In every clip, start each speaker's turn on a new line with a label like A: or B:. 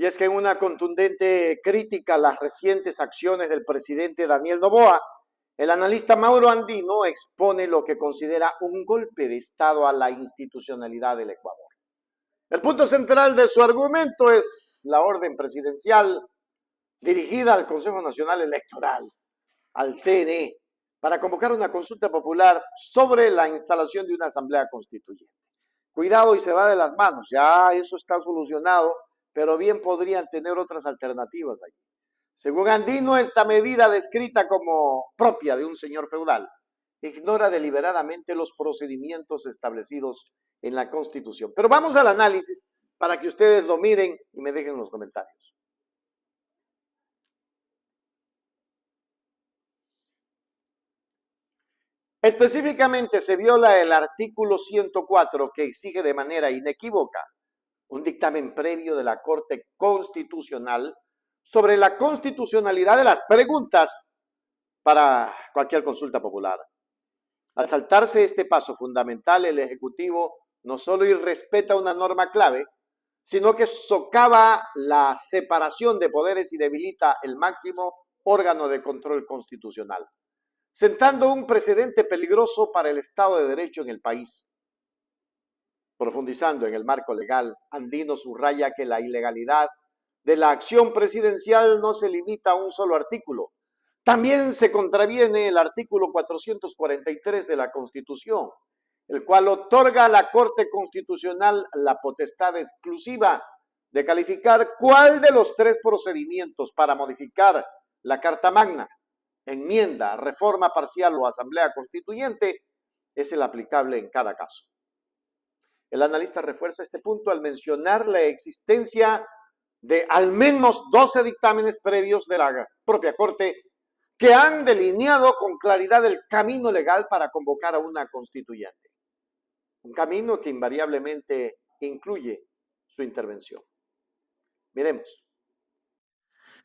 A: Y es que en una contundente crítica a las recientes acciones del presidente Daniel Noboa, el analista Mauro Andino expone lo que considera un golpe de Estado a la institucionalidad del Ecuador. El punto central de su argumento es la orden presidencial dirigida al Consejo Nacional Electoral, al CNE, para convocar una consulta popular sobre la instalación de una asamblea constituyente. Cuidado y se va de las manos, ya eso está solucionado, pero bien podrían tener otras alternativas allí. Según Andino, esta medida descrita como propia de un señor feudal ignora deliberadamente los procedimientos establecidos en la Constitución. Pero vamos al análisis para que ustedes lo miren y me dejen en los comentarios. Específicamente se viola el artículo 104 que exige de manera inequívoca un dictamen previo de la Corte Constitucional sobre la constitucionalidad de las preguntas para cualquier consulta popular. Al saltarse este paso fundamental, el Ejecutivo no solo irrespeta una norma clave, sino que socava la separación de poderes y debilita el máximo órgano de control constitucional, sentando un precedente peligroso para el Estado de Derecho en el país. Profundizando en el marco legal, Andino subraya que la ilegalidad de la acción presidencial no se limita a un solo artículo. También se contraviene el artículo 443 de la Constitución, el cual otorga a la Corte Constitucional la potestad exclusiva de calificar cuál de los tres procedimientos para modificar la Carta Magna, enmienda, reforma parcial o asamblea constituyente es el aplicable en cada caso. El analista refuerza este punto al mencionar la existencia de al menos 12 dictámenes previos de la propia Corte que han delineado con claridad el camino legal para convocar a una constituyente. Un camino que invariablemente incluye su intervención. Miremos.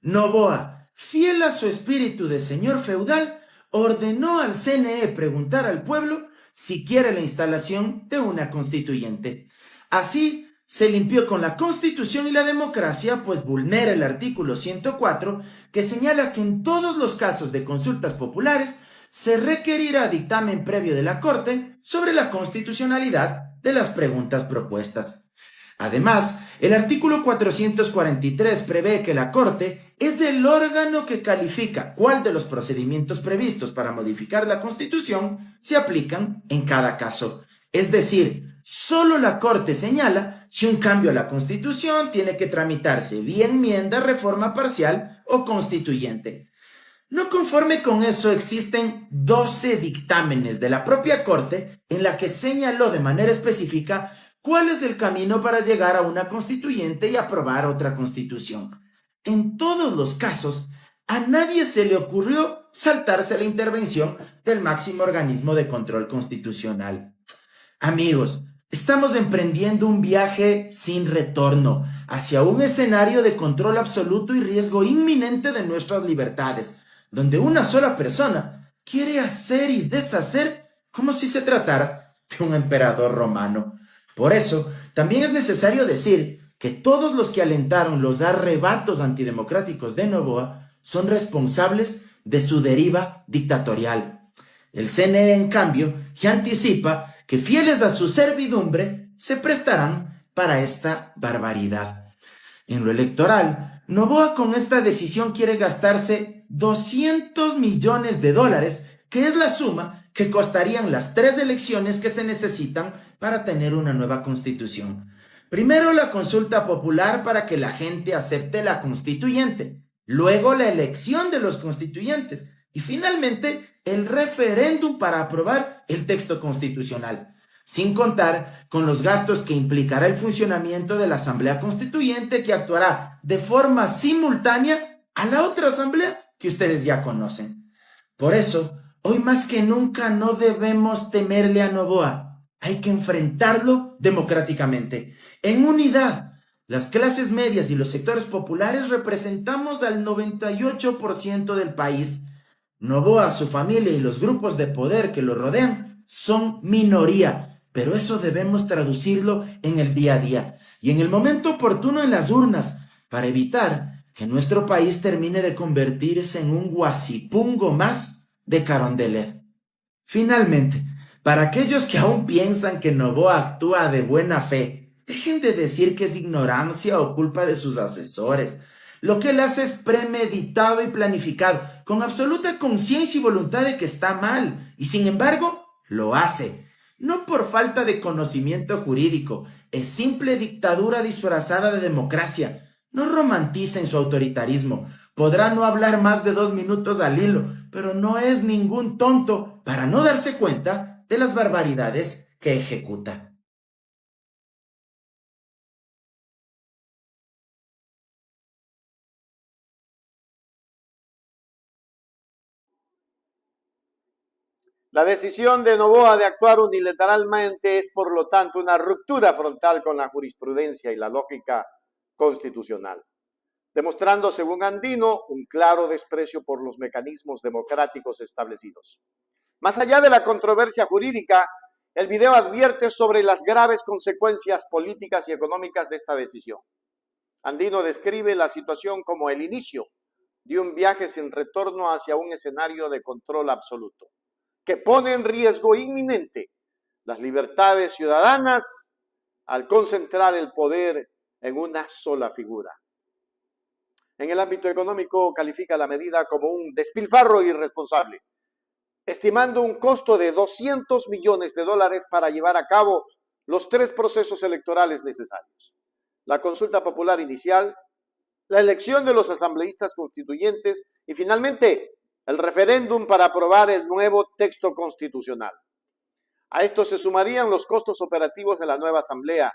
B: Noboa, fiel a su espíritu de señor feudal, ordenó al CNE preguntar al pueblo si quiere la instalación de una constituyente. Así se limpió con la Constitución y la democracia, pues vulnera el artículo 104, que señala que en todos los casos de consultas populares se requerirá dictamen previo de la Corte sobre la constitucionalidad de las preguntas propuestas. Además, el artículo 443 prevé que la Corte es el órgano que califica cuál de los procedimientos previstos para modificar la Constitución se aplican en cada caso. Es decir, solo la Corte señala si un cambio a la Constitución tiene que tramitarse vía enmienda, reforma parcial o constituyente. No conforme con eso, existen 12 dictámenes de la propia Corte en la que señaló de manera específica cuál es el camino para llegar a una constituyente y aprobar otra constitución. En todos los casos, a nadie se le ocurrió saltarse la intervención del máximo organismo de control constitucional. Amigos, estamos emprendiendo un viaje sin retorno hacia un escenario de control absoluto y riesgo inminente de nuestras libertades, donde una sola persona quiere hacer y deshacer como si se tratara de un emperador romano. Por eso, también es necesario decir que todos los que alentaron los arrebatos antidemocráticos de Noboa son responsables de su deriva dictatorial. El CNE, en cambio, ya anticipa que fieles a su servidumbre se prestarán para esta barbaridad. En lo electoral, Noboa con esta decisión quiere gastarse $200 millones, que es la suma que costarían las 3 elecciones que se necesitan para tener una nueva constitución. Primero la consulta popular para que la gente acepte la constituyente, luego la elección de los constituyentes y finalmente el referéndum para aprobar el texto constitucional, sin contar con los gastos que implicará el funcionamiento de la Asamblea Constituyente, que actuará de forma simultánea a la otra asamblea que ustedes ya conocen. Por eso, hoy más que nunca no debemos temerle a Noboa. Hay que enfrentarlo democráticamente, en unidad. Las clases medias y los sectores populares representamos al 98% del país. Noboa, su familia y los grupos de poder que lo rodean son minoría, pero eso debemos traducirlo en el día a día y en el momento oportuno en las urnas, para evitar que nuestro país termine de convertirse en un guasipungo más de Carondelet. Finalmente, para aquellos que aún piensan que Noboa actúa de buena fe, dejen de decir que es ignorancia o culpa de sus asesores. Lo que él hace es premeditado y planificado, con absoluta conciencia y voluntad de que está mal, y sin embargo, lo hace. No por falta de conocimiento jurídico, es simple dictadura disfrazada de democracia. No romanticen su autoritarismo. Podrá no hablar más de 2 minutos al hilo, pero no es ningún tonto para no darse cuenta de las barbaridades que ejecuta.
A: La decisión de Noboa de actuar unilateralmente es, por lo tanto, una ruptura frontal con la jurisprudencia y la lógica constitucional, demostrando, según Andino, un claro desprecio por los mecanismos democráticos establecidos. Más allá de la controversia jurídica, el video advierte sobre las graves consecuencias políticas y económicas de esta decisión. Andino describe la situación como el inicio de un viaje sin retorno hacia un escenario de control absoluto, que pone en riesgo inminente las libertades ciudadanas al concentrar el poder en una sola figura. En el ámbito económico, califica la medida como un despilfarro irresponsable, estimando un costo de $200 millones para llevar a cabo los 3 procesos electorales necesarios: la consulta popular inicial, la elección de los asambleístas constituyentes y finalmente el referéndum para aprobar el nuevo texto constitucional. A esto se sumarían los costos operativos de la nueva asamblea,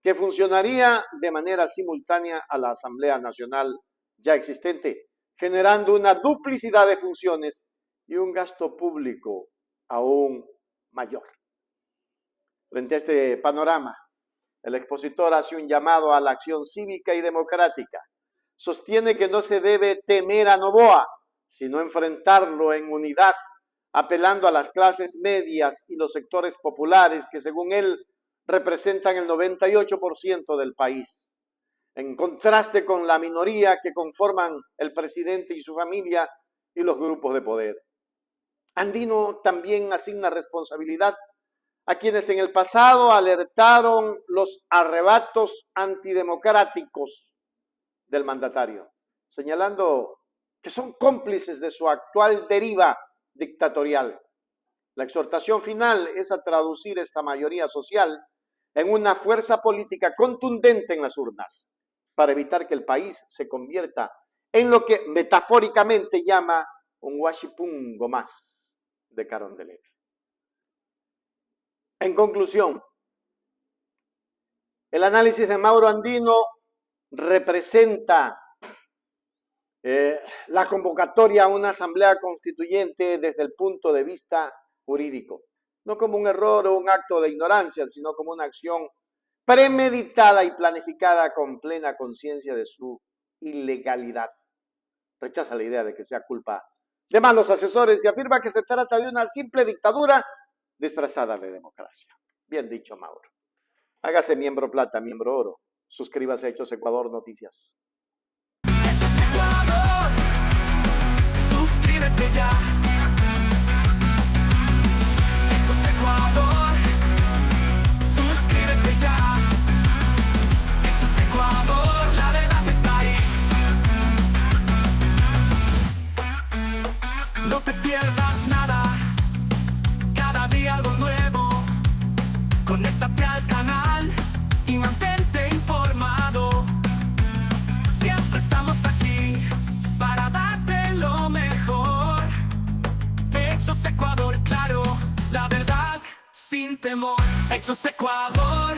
A: que funcionaría de manera simultánea a la Asamblea Nacional ya existente, generando una duplicidad de funciones y un gasto público aún mayor. Frente a este panorama, el expositor hace un llamado a la acción cívica y democrática. Sostiene que no se debe temer a Noboa, sino enfrentarlo en unidad, apelando a las clases medias y los sectores populares que, según él, representan el 98% del país, en contraste con la minoría que conforman el presidente y su familia y los grupos de poder. Andino también asigna responsabilidad a quienes en el pasado alertaron los arrebatos antidemocráticos del mandatario, señalando que son cómplices de su actual deriva dictatorial. La exhortación final es a traducir esta mayoría social en una fuerza política contundente en las urnas, para evitar que el país se convierta en lo que metafóricamente llama un guachipungo más de Carondelet. En conclusión, el análisis de Mauro Andino representa la convocatoria a una asamblea constituyente desde el punto de vista jurídico, no como un error o un acto de ignorancia, sino como una acción premeditada y planificada con plena conciencia de su ilegalidad. Rechaza la idea de que sea culpa de malos asesores y afirma que se trata de una simple dictadura disfrazada de democracia. Bien dicho, Mauro. Hágase miembro plata, miembro oro. Suscríbase a Hechos Ecuador Noticias.
C: Hechos Ecuador, suscríbete ya. Hechos Ecuador, suscríbete ya. Hechos Ecuador, la verdad está ahí. No te pierdas nada, cada día algo nuevo. Conéctate al canal y mantente informado. Siempre estamos aquí para darte lo mejor. Hechos Ecuador, claro, la verdad sin temor. Hechos Ecuador.